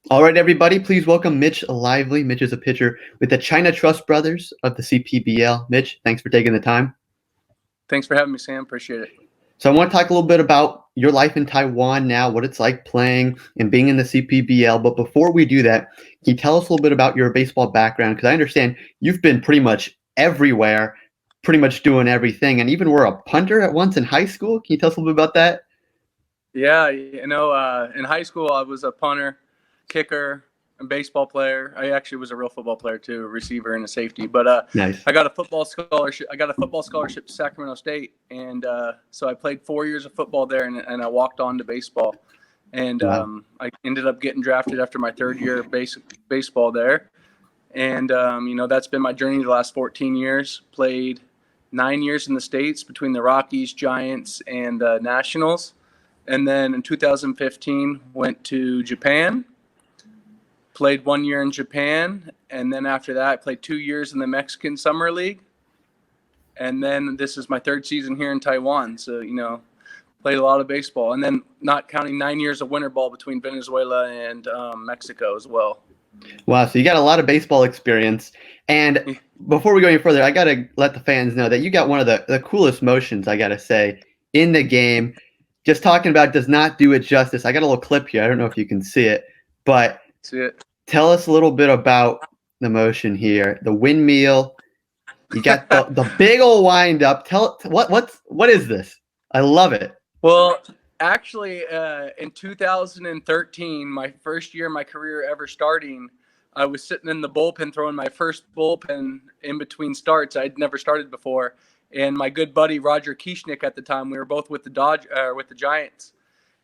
All right, everybody, please welcome Mitch Lively. Mitch is a pitcher with the Chinatrust brothers of the CPBL. Mitch, thanks for taking the time. Thanks for having me, Sam. Appreciate it. So I want to talk a little bit about your life in Taiwan now, what it's like playing and being in the CPBL. But before we do that, can you tell us a little bit about your baseball background? Because I understand you've been pretty much everywhere, pretty much doing everything, and even were a punter at once in high school. Can you tell us a little bit about that? Yeah, in high school I was a punter, kicker, and baseball player. I actually was a real football player too, a receiver and a safety. But Nice. I got a football scholarship. I got a football scholarship to Sacramento State, and so I played 4 years of football there, and I walked on to baseball. And Wow. I ended up getting drafted after my third year of baseball there. And that's been my journey the last 14 years. Played 9 years in the States between the Rockies, Giants, and Nationals. And then in 2015 went to Japan, played 1 year in Japan, and then after that I played 2 years in the Mexican Summer League, and then this is my third season here in Taiwan. So played a lot of baseball, and then not counting 9 years of winter ball between Venezuela and Mexico as well. Wow, so you got a lot of baseball experience. And before we go any further, I got to let the fans know that you got one of the coolest motions, I got to say, in the game. Just talking about does not do it justice. I got a little clip here. I don't know if you can see it, but See it. tell us a little bit about the motion here. The windmill. You got the big old wind up. What is this? I love it. Well, actually, in 2013, my first year of my career ever starting, I was sitting in the bullpen throwing my first bullpen in between starts. I'd never started before, and my good buddy Roger Kieschnick at the time, we were both with the Giants,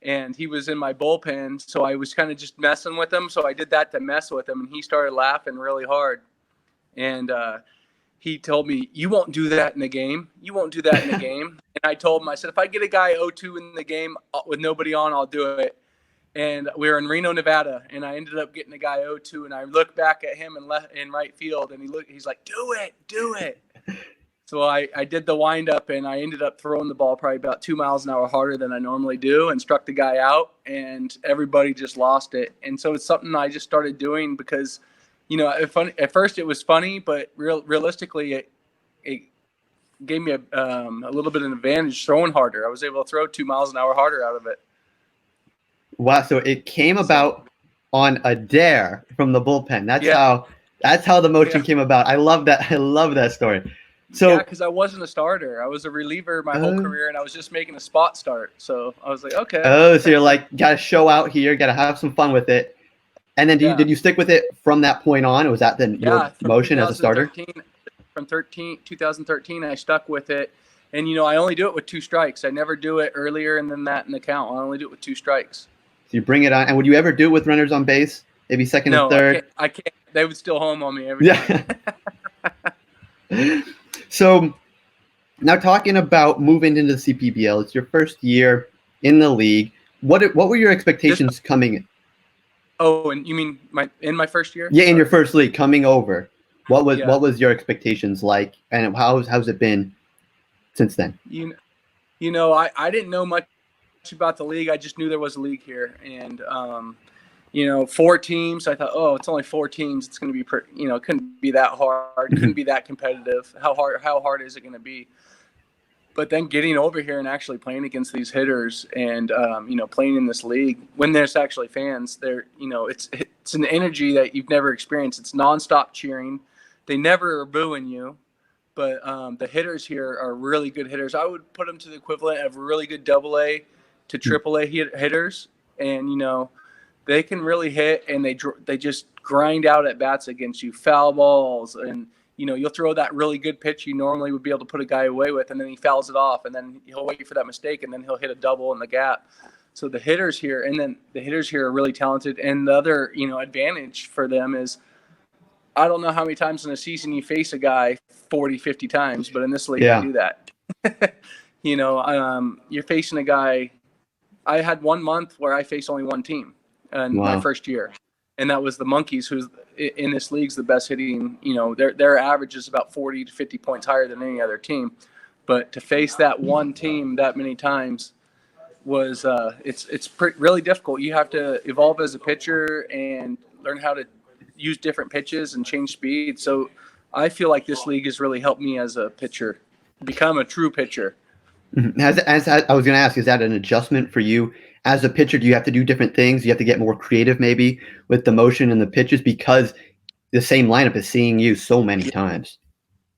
and he was in my bullpen. So I was kind of just messing with him. So I did that to mess with him, and he started laughing really hard, and he told me, "You won't do that in the game. You won't do that in the game." And I told him, I said, "If I get a guy 0-2 in the game with nobody on, I'll do it." And we were in Reno, Nevada, and I ended up getting a guy 0-2, and I looked back at him in right field, and he's like, "Do it, do it." So I did the windup, and I ended up throwing the ball probably about 2 miles an hour harder than I normally do, and struck the guy out, and everybody just lost it. And so it's something I just started doing because, at first it was funny, but realistically, it gave me a little bit of an advantage throwing harder. I was able to throw 2 miles an hour harder out of it. Wow, so it came about on a dare from the bullpen. That's how the motion came about. I love that. I love that story. So because I wasn't a starter. I was a reliever my whole career, and I was just making a spot start. So I was like, okay. Oh, so you're like, got to show out here, got to have some fun with it. And then did you stick with it from that point on? Or was that then your motion as a starter? From 2013, I stuck with it. And, I only do it with 2 strikes. I never do it earlier than that in the count. I only do it with 2 strikes. So you bring it on. And would you ever do it with runners on base? Maybe second and third? I can't. They would steal home on me every time. So now talking about moving into the CPBL, it's your first year in the league. What were your expectations coming in? Oh, and you mean in my first year? Yeah, in your first league coming over. What was your expectations like, and how's it been since then? I didn't know much about the league. I just knew there was a league here, and 4 teams. I thought, oh, it's only 4 teams. It's going to be, it couldn't be that hard. It couldn't be that competitive. How hard is it going to be? But then getting over here and actually playing against these hitters and, playing in this league when there's actually fans there, it's an energy that you've never experienced. It's nonstop cheering. They never are booing you, but the hitters here are really good hitters. I would put them to the equivalent of really good AA to AAA hitters. And, they can really hit, and they just grind out at bats against you, foul balls, and you'll throw that really good pitch you normally would be able to put a guy away with, and then he fouls it off, and then he'll wait for that mistake, and then he'll hit a double in the gap. So the hitters here are really talented, and the other advantage for them is I don't know how many times in a season you face a guy 40, 50 times, but in this league you do that. You're facing a guy. I had 1 month where I faced only one team in my first year, and that was the Monkeys, who's in this league's the best hitting. Their average is about 40 to 50 points higher than any other team. But to face that one team that many times, was really difficult. You have to evolve as a pitcher and learn how to use different pitches and change speed. So I feel like this league has really helped me as a pitcher become a true pitcher. As I was going to ask, is that an adjustment for you as a pitcher? Do you have to do different things? You have to get more creative, maybe, with the motion and the pitches because the same lineup is seeing you so many times.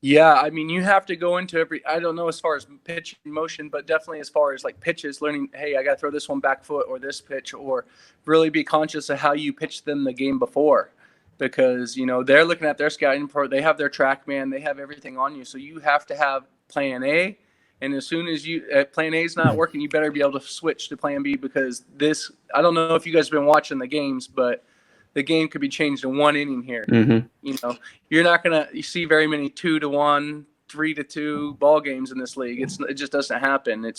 Yeah, I mean, you have to go into every. I don't know as far as pitch motion, but definitely as far as like pitches, learning. Hey, I got to throw this one back foot or this pitch, or really be conscious of how you pitched them the game before, because they're looking at their scouting report. They have their TrackMan. They have everything on you, so you have to have Plan A. And as soon as Plan A is not working, you better be able to switch to Plan B, because this. I don't know if you guys have been watching the games, but the game could be changed in one inning here. Mm-hmm. You're not gonna see very many 2-1, 3-2 ball games in this league. It just doesn't happen.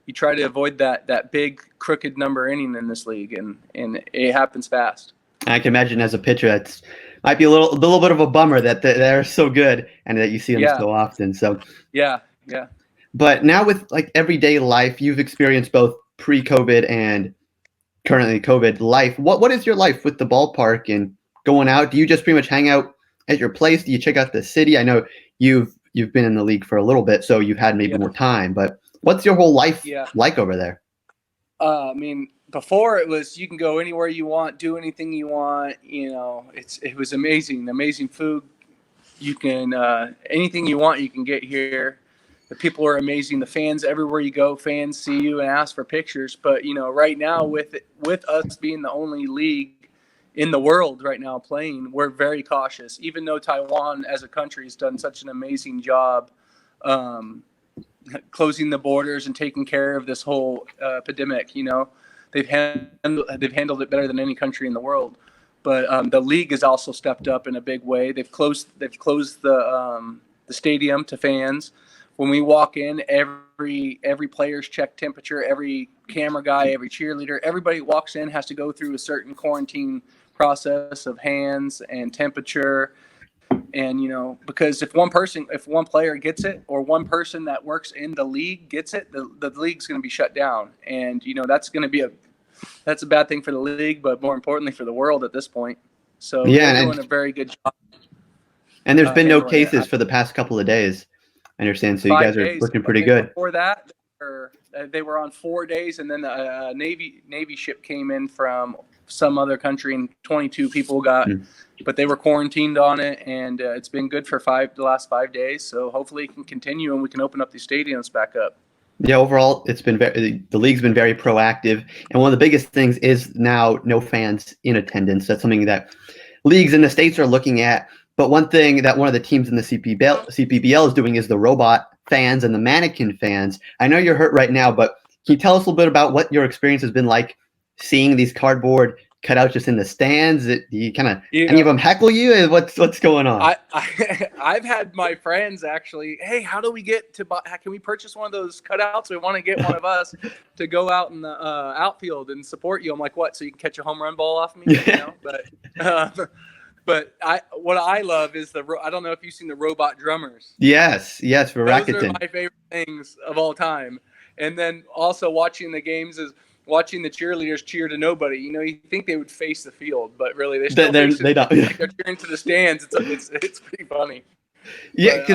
You try to avoid that big crooked number inning in this league, and it happens fast. I can imagine as a pitcher, that's might be a little bit of a bummer that they're so good and that you see them so often. So yeah. But now with like everyday life, you've experienced both pre-COVID and currently COVID life. What is your life with the ballpark and going out? Do you just pretty much hang out at your place? Do you check out the city? I know you've been in the league for a little bit, so you've had maybe more time, but what's your whole life like over there? I mean, before it was you can go anywhere you want, do anything you want. It was amazing food. You can anything you want, you can get here. The people are amazing. The fans, everywhere you go, fans see you and ask for pictures. But right now, with us being the only league in the world right now playing, we're very cautious. Even though Taiwan as a country has done such an amazing job closing the borders and taking care of this whole epidemic, they've handled it better than any country in the world. But the league has also stepped up in a big way. They've closed the stadium to fans. When we walk in, every player's check temperature, every camera guy, every cheerleader, everybody walks in has to go through a certain quarantine process of hands and temperature. And because if one player gets it, or one person that works in the league gets it, the league's going to be shut down. And that's going to be that's a bad thing for the league, but more importantly for the world at this point. So they're doing a very good job. And there's been no cases for the past couple of days, I understand. So you guys are looking pretty good. Before that, they were on 4 days, and then a Navy ship came in from some other country, and 22 people got, but they were quarantined on it, and it's been good for the last 5 days. So hopefully it can continue, and we can open up these stadiums back up. Yeah, overall, the league's been very proactive, and one of the biggest things is now no fans in attendance. That's something that leagues in the States are looking at. But one thing that one of the teams in the CPBL is doing is the robot fans and the mannequin fans. I know you're hurt right now, but can you tell us a little bit about what your experience has been like seeing these cardboard cutouts just in the stands? Do you kind of any of them heckle you? What's going on? I've had my friends actually, hey, how do we get to buy? Can we purchase one of those cutouts? We want to get one of us to go out in the outfield and support you. I'm like, what? So you can catch a home run ball off me? But what I love is I don't know if you've seen the robot drummers. Yes, for Those Rakuten. are my favorite things of all time. And then also watching the games is watching the cheerleaders cheer to nobody. You think they would face the field, but really they still they don't. Like they're cheering to the stands. It's pretty funny. Yeah.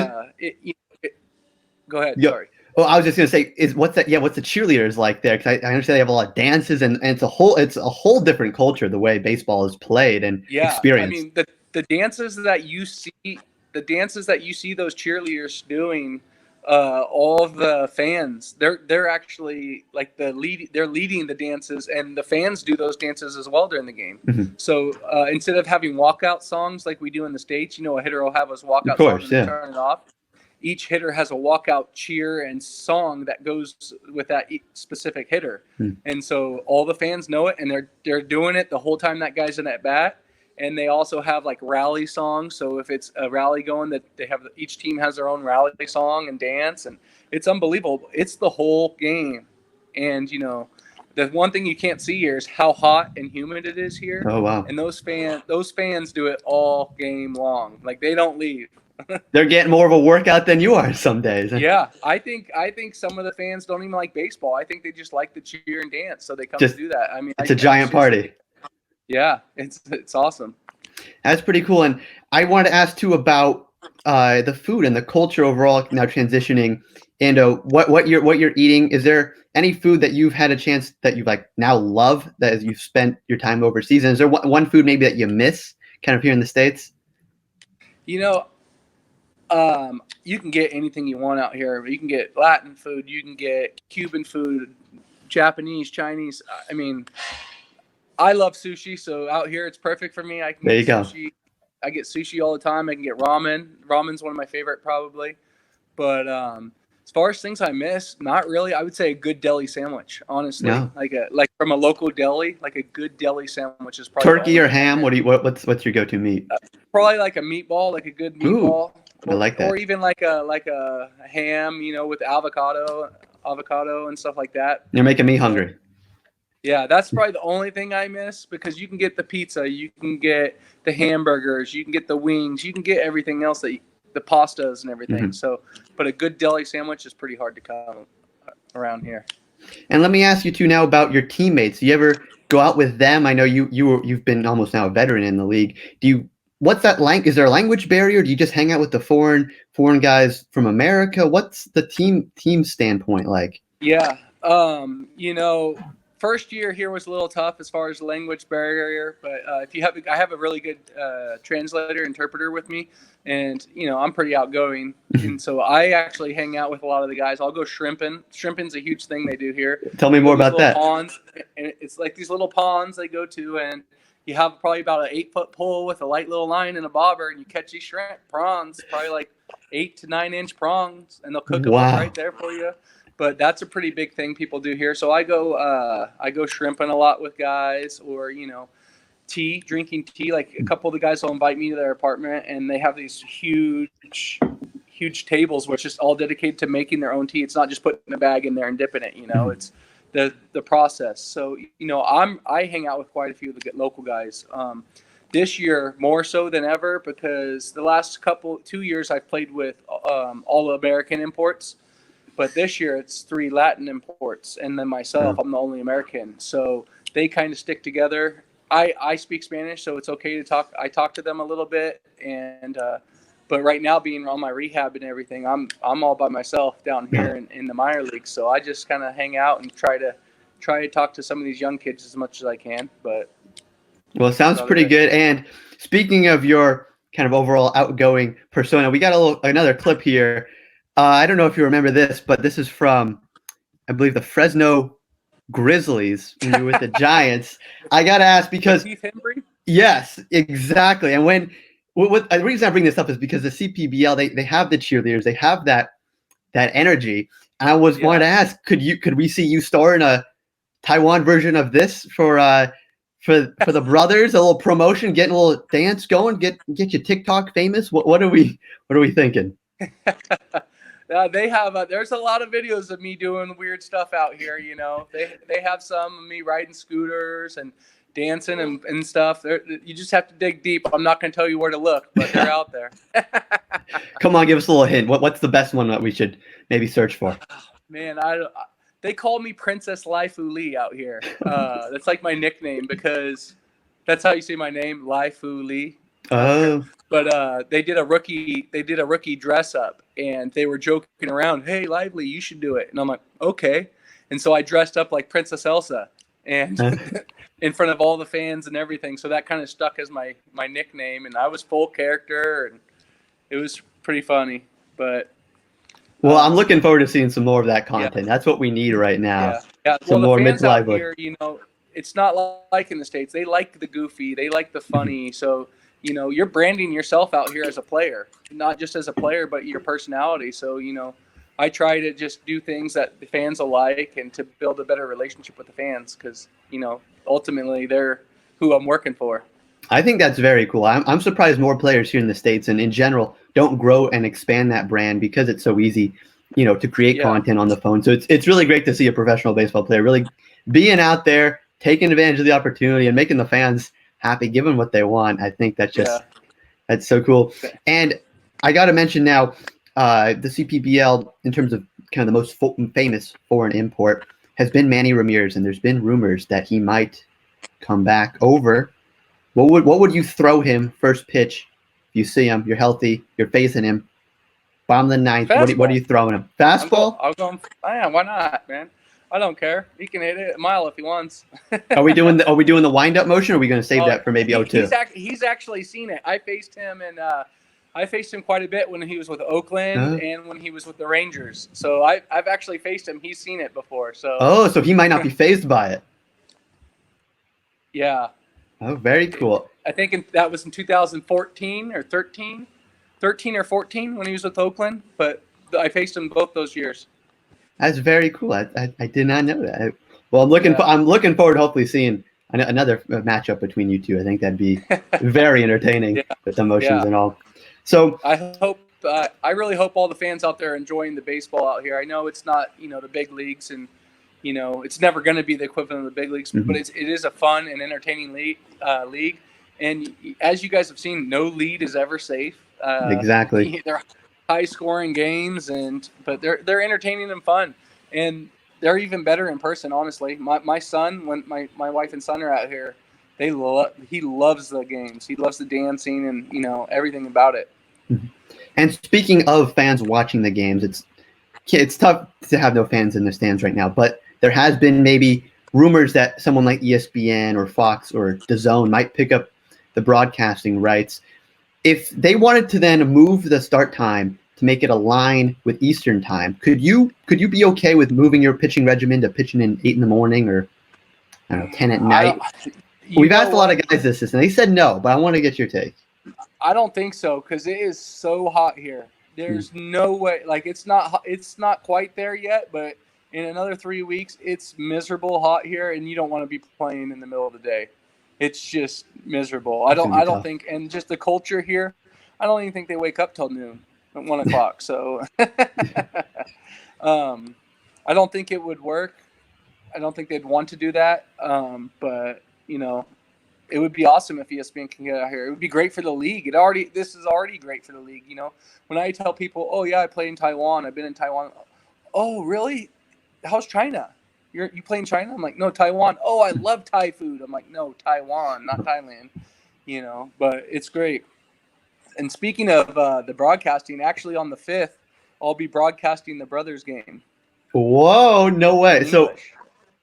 Go ahead. Yeah. Sorry. Well, I was just gonna say, what's the cheerleaders like there? Because I understand they have a lot of dances, and it's a whole different culture the way baseball is played and experienced. I mean the dances that you see those cheerleaders doing, all the fans, they're actually like they're leading the dances, and the fans do those dances as well during the game. Mm-hmm. So instead of having walkout songs like we do in the States, a hitter will have us walkout songs and turn it off. Each hitter has a walkout cheer and song that goes with that specific hitter. And so all the fans know it, and they're doing it the whole time that guy's in at bat. And they also have like rally songs. So if it's a rally going, that they have, each team has their own rally song and dance, and it's unbelievable. It's the whole game. And the one thing you can't see here is how hot and humid it is here. Oh wow! And those fans do it all game long. Like they don't leave. They're getting more of a workout than you are some days. Yeah, I think some of the fans don't even like baseball. I think they just like to cheer and dance, so they come to Just do that. I mean, it's a I giant seriously, party. yeah, it's awesome. That's pretty cool. And I wanted to ask too about the food and the culture overall now transitioning into what you're eating. Is there any food that you've had a chance that you like now love that as you've spent your time overseas? And is there one food maybe that you miss kind of here in the States? You know, you can get anything you want out here. You can get Latin food, you can get Cuban food, Japanese, Chinese. I mean, I love sushi, so out here it's perfect for me. I can There get you go. sushi. I get sushi all the time. I can get ramen. Ramen's one of my favorite, probably. But as far as things I miss, not really. I would say a good deli sandwich, honestly. No. Like from a local deli, like a good deli sandwich is probably the Turkey only or thing I ham? miss. What's your go-to meat? Probably like a meatball, like a good Ooh, meatball, I like or that. even like a ham, with avocado and stuff like that. You're making me But hungry. yeah, that's probably the only thing I miss because you can get the pizza, you can get the hamburgers, you can get the wings, you can get everything else the pastas and everything. Hmm. So, but a good deli sandwich is pretty hard to come around here. And let me ask you too now about your teammates. You ever go out with them? I know you've been almost now a veteran in the league. What's that like? Is there a language barrier? Do you just hang out with the foreign guys from America? What's the team standpoint like? Yeah. First year here was a little tough as far as language barrier, but if you have, I have a really good translator interpreter with me, and I'm pretty outgoing, and so I actually hang out with a lot of the guys. I'll go shrimping. Shrimping's a huge thing they do here. Tell me They go more to these about little that. ponds, and it's like these little ponds they go to, and you have probably about an 8 foot pole with a light little line and a bobber, and you catch these shrimp prawns, probably like 8 to 9 inch prongs, and they'll cook them up Wow. right there for you. But that's a pretty big thing people do here. So I go shrimping a lot with guys, or drinking tea. Like a couple of the guys will invite me to their apartment, and they have these huge tables, which is all dedicated to making their own tea. It's not just putting a bag in there and dipping it. Mhm. It's the process. So I hang out with quite a few of the local guys. This year more so than ever because the last 2 years I've played with all American imports, but this year it's 3 Latin imports and then myself. Oh, I'm the only American, so they kind of stick together. I speak Spanish, so it's okay to talk. I talk to them a little bit, and but right now being on my rehab and everything, I'm all by myself down no. here in the minor leagues. So I just kind of hang out and try to talk to some of these young kids as much as I can. But Well, it that's sounds about pretty it. good. And speaking of your kind of overall outgoing persona, we got another clip here. I don't know if you remember this, but this is from I believe the Fresno Grizzlies when you were with the Giants. I gotta ask With because Heath Hembry? yes, exactly. And the reason I bring this up is because the CPBL they have the cheerleaders, they have that energy. And I wanted Yeah. to ask, could we see you star in a Taiwan version of this for the brothers, a little promotion, getting a little dance going, get your TikTok famous? What are we thinking? They have there's a lot of videos of me doing weird stuff out here. They have some of me riding scooters and dancing and stuff. You just have to dig deep. I'm not going to tell you where to look, but they're out there. Come on, give us a little hint. What's the best one that we should maybe search for? Man, they call me Princess Lai Fu Lee out here. That's like my nickname because that's how you say my name, Lai Fu Lee out here. Oh, But they did a rookie dress up, and they were joking around. Hey, Lively, you should do it. And I'm like, okay. And so I dressed up like Princess Elsa, and uh, in front of all the fans and everything. So that kind of stuck as my nickname, and I was full character, and it was pretty funny. But well, I'm um, looking forward to seeing some more of that yeah, content. That's what we need right now. yeah, yeah. Well, Some the more Mitch fans out Lively. here, it's not like in the States. They like the goofy, they like the funny. So, you're branding yourself out here as a player, not just as a player, but your personality. So, I try to just do things that the fans will like and to build a better relationship with the fans because, ultimately they're who I'm working for. I think that's very cool. I'm surprised more players here in the States and in general don't grow and expand that brand because it's so easy, to create Yeah. content on the phone. So it's really great to see a professional baseball player really being out there, taking advantage of the opportunity and making the fans happy, giving what they want. I think Yeah. that's so cool. And I got to mention now, the CPBL, in terms of kind of the most famous foreign import, has been Manny Ramirez, and there's been rumors that he might come back over. What would you throw him first pitch? You see him, you're healthy, you're facing him. Bottom of the ninth. What are Fastball. you throwing him? Fastball? I'll go. Yeah, why not, man? I don't care. He can hit it a mile if he wants. Are we doing the wind up motion, or are we going to save Oh, that for maybe O2? he's actually seen it. I faced him quite a bit when he was with Oakland and when he was with the Rangers. So I've actually faced him. He's seen it before. So So he might not be phased by it. yeah. Oh, very cool. I think that was in 2014 or 13 or 14 when he was with Oakland. But I faced him both those years. That's very cool. I did not know that. Well, I'm looking forward to hopefully seeing another matchup between you two. I think that'd be very entertaining with emotions and all. So I really hope all the fans out there are enjoying the baseball out here. I know it's not, the big leagues, and it's never going to be the equivalent of the big leagues, but it is a fun and entertaining league. And as you guys have seen, no lead is ever safe. Exactly. They're high scoring games, but they're entertaining and fun, and they're even better in person. Honestly, my son, when my wife and son are out here, he loves the games. He loves the dancing and everything about it. And speaking of fans watching the games, it's tough to have no fans in the stands right now, but there has been maybe rumors that someone like ESPN or Fox or DAZN might pick up the broadcasting rights. If they wanted to then move the start time to make it align with Eastern time, could you be okay with moving your pitching regimen to pitching in 8 a.m. or I don't know, 10 at night? We've asked a lot of guys this, and they said no, but I want to get your take. I don't think so, because it is so hot here. There's no way. Like, it's not quite there yet, but in another 3 weeks, it's miserable hot here, and you don't want to be playing in the middle of the day. It's just miserable. I don't think, and just the culture here, I don't even think they wake up till noon at 1 o'clock. So, I don't think it would work. I don't think they'd want to do that. But it would be awesome if ESPN can get out here. It would be great for the league. This is already great for the league. When I tell people, oh yeah, I play in Taiwan. I've been in Taiwan. Oh really? How's China? You play in China? I'm like, no, Taiwan. Oh, I love Thai food. I'm like, no, Taiwan, not Thailand. But it's great. And speaking of the broadcasting, actually on the 5th, I'll be broadcasting the Brothers game. Whoa, no way. So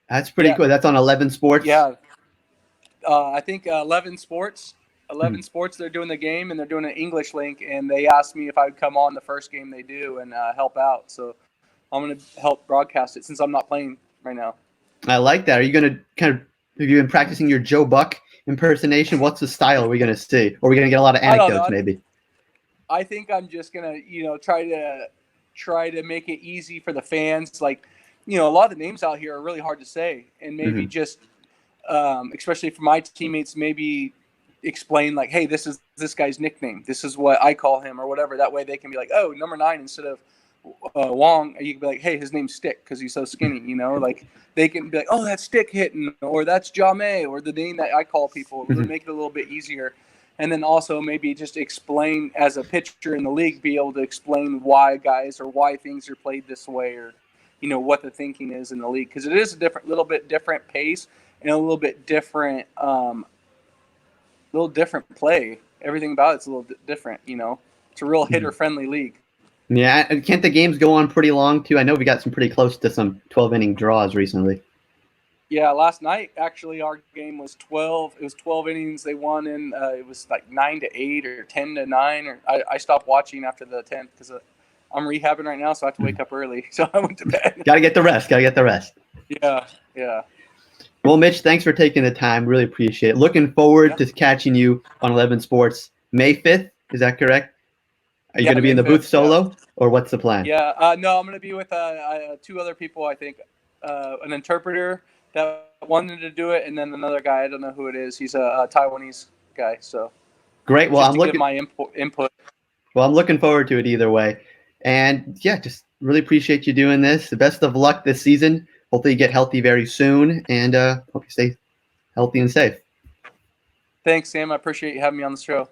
that's pretty cool. That's on 11 Sports? Yeah. I think 11 Sports. 11 Sports, they're doing the game, and they're doing an English link, and they asked me if I would come on the first game they do and help out. So I'm going to help broadcast it since I'm not playing right now. I like that. Are you going to have you been practicing your Joe Buck impersonation? What's the style are we going to see? Or are we going to get a lot of anecdotes maybe? I think I'm just going to, try to make it easy for the fans. Like, a lot of the names out here are really hard to say, and maybe just especially for my teammates, maybe explain like, hey, this is this guy's nickname. This is what I call him or whatever. That way they can be like, oh, number 9 instead of Wong. You can be like, hey, his name's Stick because he's so skinny, like they can be like, oh, that's Stick hitting, or that's Jame, or the name that I call people. It would make it a little bit easier. And then also maybe just explain as a pitcher in the league, be able to explain why guys or why things are played this way, or, what the thinking is in the league. Because it is a little bit different pace and a little bit different, play. Everything about it's a little different, It's a real hitter-friendly league. Yeah, and can't the games go on pretty long, too? I know we got some pretty close to some 12-inning draws recently. Yeah, last night, actually, our game was 12. It was 12 innings. They won in, it was like 9-8 or 10-9. Or I stopped watching after the 10th because I'm rehabbing right now, so I have to wake up early. So I went to bed. Got to get the rest. Yeah. Well, Mitch, thanks for taking the time. Really appreciate it. Looking forward to catching you on 11 Sports May 5th. Is that correct? Are you going to be in the booth solo, or what's the plan? Yeah, no, I'm going to be with 2 other people, I think. An interpreter that wanted to do it, and then another guy, I don't know who it is. He's a Taiwanese guy. So great. Well, I'm looking give my input. Well, I'm looking forward to it either way. And yeah, just really appreciate you doing this. The best of luck this season. Hopefully you get healthy very soon, and hope you stay healthy and safe. Thanks, Sam. I appreciate you having me on the show.